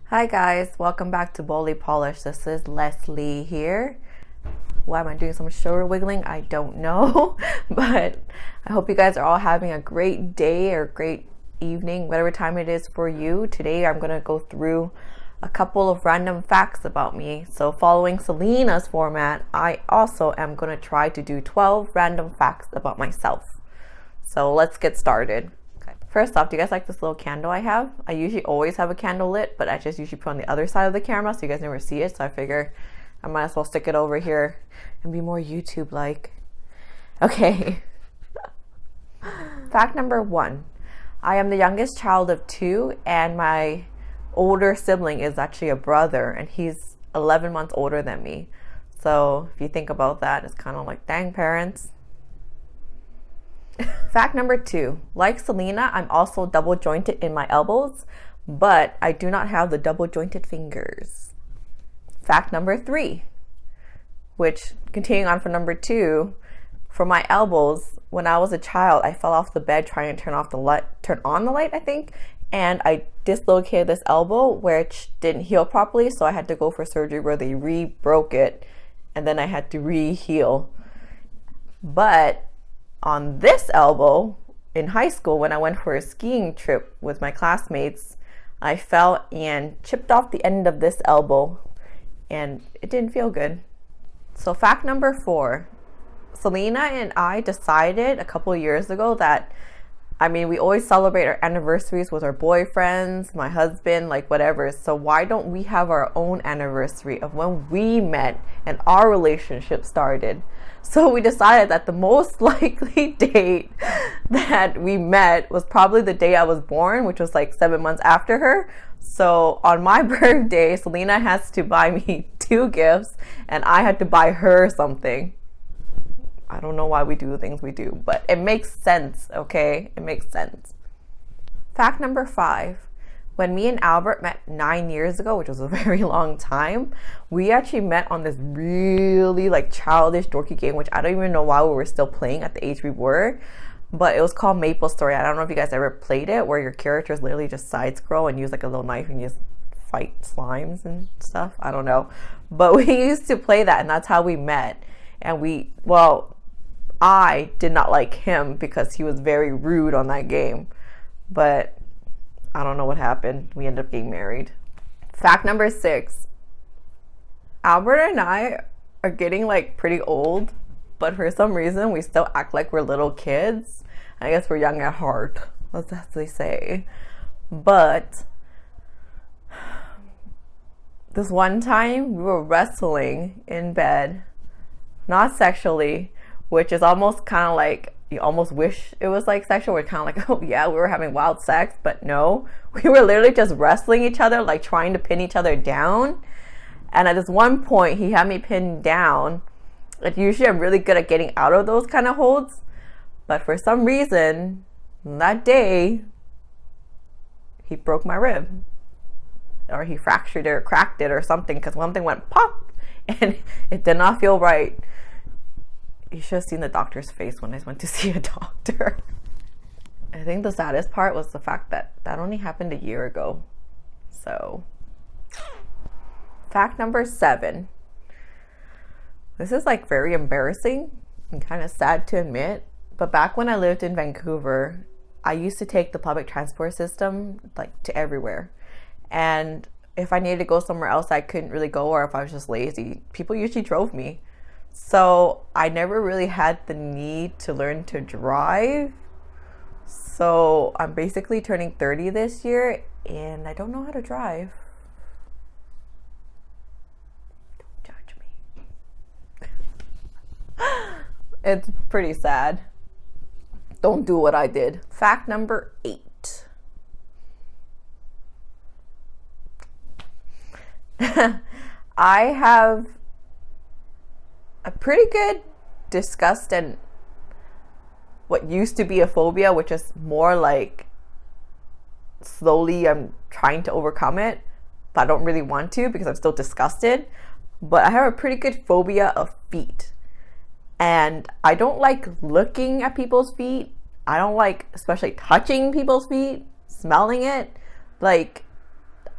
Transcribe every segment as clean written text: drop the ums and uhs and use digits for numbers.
Hi guys, welcome back to Boldly Polished. This is Leslie here. Why am I doing some shoulder wiggling? I don't know, but I hope you guys are all having a great day or great evening, whatever time it is for you. Today I'm going to go through a couple of random facts about me. So following Selena's format, I also am going to try to do 12 random facts about myself. So let's get started. First off, do you guys like this little candle I have? I usually always have a candle lit, but I just usually put on the other side of the camera so you guys never see it. So I figure I might as well stick it over here and be more YouTube-like. Okay. Fact number 1. I am the youngest child of 2, and my older sibling is actually a brother, and he's 11 months older than me. So if you think about that, it's kind of like, dang, parents. Fact number 2, like Selena, I'm also double jointed in my elbows, but I do not have the double jointed fingers. Fact number 3, which continuing on from number 2, for my elbows, when I was a child, I fell off the bed trying to turn on the light, I think, and I dislocated this elbow, which didn't heal properly, so I had to go for surgery where they re-broke it, and then I had to re-heal. But on this elbow, in high school, when I went for a skiing trip with my classmates, I fell and chipped off the end of this elbow, and it didn't feel good. So fact number 4, Selena and I decided a couple of years ago that, we always celebrate our anniversaries with our boyfriends, my husband, like whatever. So why don't we have our own anniversary of when we met and our relationship started? So we decided that the most likely date that we met was probably the day I was born, which was like 7 months after her. So on my birthday, Selena has to buy me 2 gifts and I had to buy her something. I don't know why we do the things we do, but it makes sense, okay? It makes sense. Fact number 5. When me and Albert met 9 years ago, which was a very long time, we actually met on this really childish, dorky game, which I don't even know why we were still playing at the age we were, but it was called Maple Story. I don't know if you guys ever played it, where your characters literally just side scroll and use a little knife and you just fight slimes and stuff. I don't know. But we used to play that, and that's how we met. And I did not like him because he was very rude on that game. But I don't know what happened. We ended up getting married. Fact number 6. Albert and I are getting pretty old, but for some reason we still act like we're little kids. I guess we're young at heart. That's what they say. But this one time we were wrestling in bed, not sexually, which is almost kind of like, you almost wish it was sexual. We're kind of like, oh yeah, we were having wild sex, but no, we were literally just wrestling each other, trying to pin each other down. And at this one point, he had me pinned down. Usually I'm really good at getting out of those kind of holds, but for some reason, that day, he broke my rib, or he fractured it or cracked it or something, because one thing went pop, and it did not feel right. You should have seen the doctor's face when I went to see a doctor. I think the saddest part was the fact that only happened a year ago. So, fact number 7. This is very embarrassing and kind of sad to admit, but back when I lived in Vancouver, I used to take the public transport system to everywhere. And if I needed to go somewhere else I couldn't really go, or if I was just lazy, people usually drove me. So I never really had the need to learn to drive. So I'm basically turning 30 this year, and I don't know how to drive. Don't judge me. It's pretty sad. Don't do what I did. Fact number 8. I have a pretty good disgust and what used to be a phobia, which is more slowly I'm trying to overcome it, but I don't really want to because I'm still disgusted. But I have a pretty good phobia of feet, and I don't like looking at people's feet. I don't like especially touching people's feet, smelling it.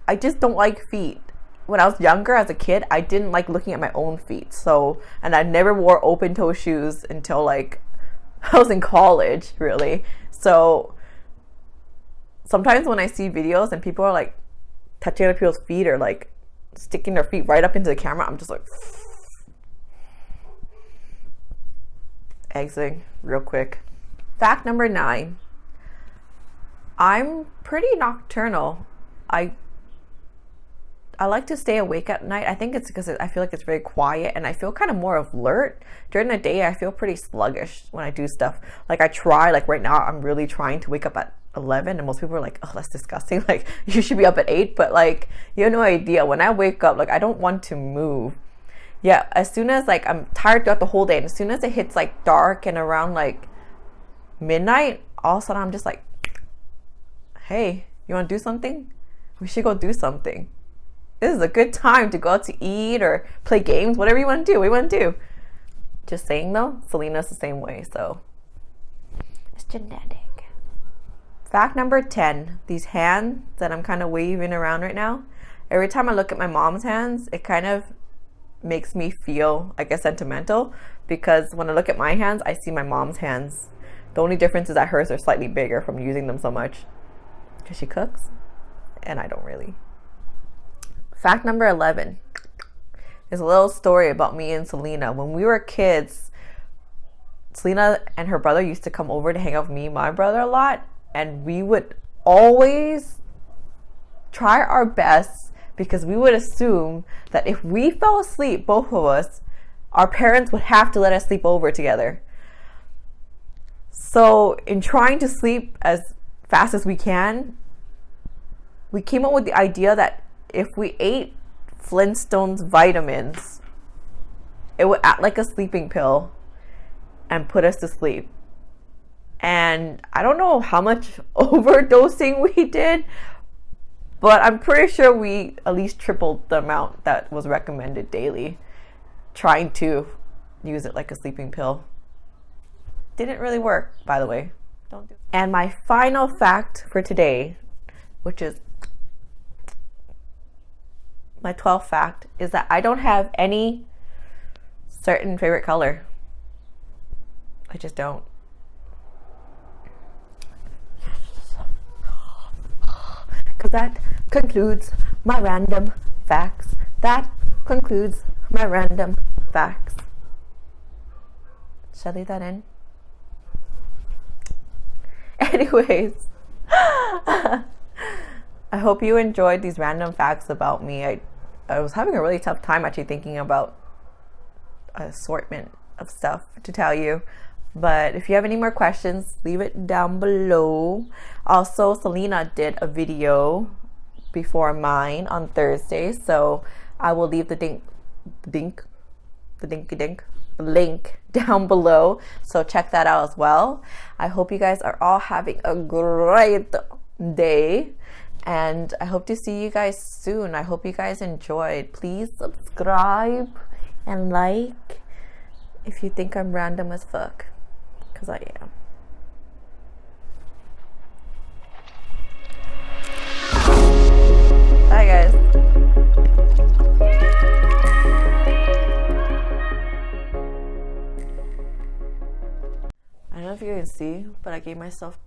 I just don't like feet. When I was younger as a kid, I didn't like looking at my own feet. So, and I never wore open toe shoes until like I was in college, really. So sometimes when I see videos and people are like touching other people's feet or like sticking their feet right up into the camera, I'm just like exiting real quick. Fact number 9. I'm pretty nocturnal. I like to stay awake at night. I think it's because I feel like it's very quiet and I feel kind of more alert. During the day, I feel pretty sluggish when I do stuff. Like I try, like right now, I'm really trying to wake up at 11 and most people are like, oh, that's disgusting. Like you should be up at 8, but like you have no idea. When I wake up, like I don't want to move. Yeah, as soon as like I'm tired throughout the whole day and as soon as it hits like dark and around like midnight, all of a sudden I'm just like, hey, you want to do something? We should go do something. This is a good time to go out to eat or play games, whatever you want to do. What do you want to do? Just saying though, Selena's the same way, so it's genetic. Fact number 10, these hands that I'm kind of waving around right now, every time I look at my mom's hands, it kind of makes me feel, I guess, sentimental, because when I look at my hands, I see my mom's hands. The only difference is that hers are slightly bigger from using them so much because she cooks and I don't really. Fact number 11 is a little story about me and Selena. When we were kids, Selena and her brother used to come over to hang out with me and my brother a lot, and we would always try our best because we would assume that if we fell asleep, both of us, our parents would have to let us sleep over together. So in trying to sleep as fast as we can, we came up with the idea that if we ate Flintstone's vitamins, it would act like a sleeping pill and put us to sleep. And I don't know how much overdosing we did, but I'm pretty sure we at least tripled the amount that was recommended daily, trying to use it like a sleeping pill. Didn't really work, by the way. Don't do it. And my final fact for today, which is my 12th fact, is that I don't have any certain favorite color. I just don't. Because that concludes my random facts. That concludes my random facts. Should I leave that in? Anyways, I hope you enjoyed these random facts about me. I was having a really tough time actually thinking about an assortment of stuff to tell you. But if you have any more questions, leave it down below. Also, Selena did a video before mine on Thursday, so I will leave the link down below. So check that out as well. I hope you guys are all having a great day. And I hope to see you guys soon. I hope you guys enjoyed. Please subscribe and like if you think I'm random as fuck. Because I am. Bye guys. I don't know if you can see, but I gave myself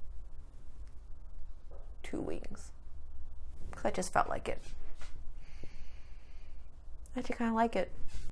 2 wings. I just felt like it. I actually kind of like it.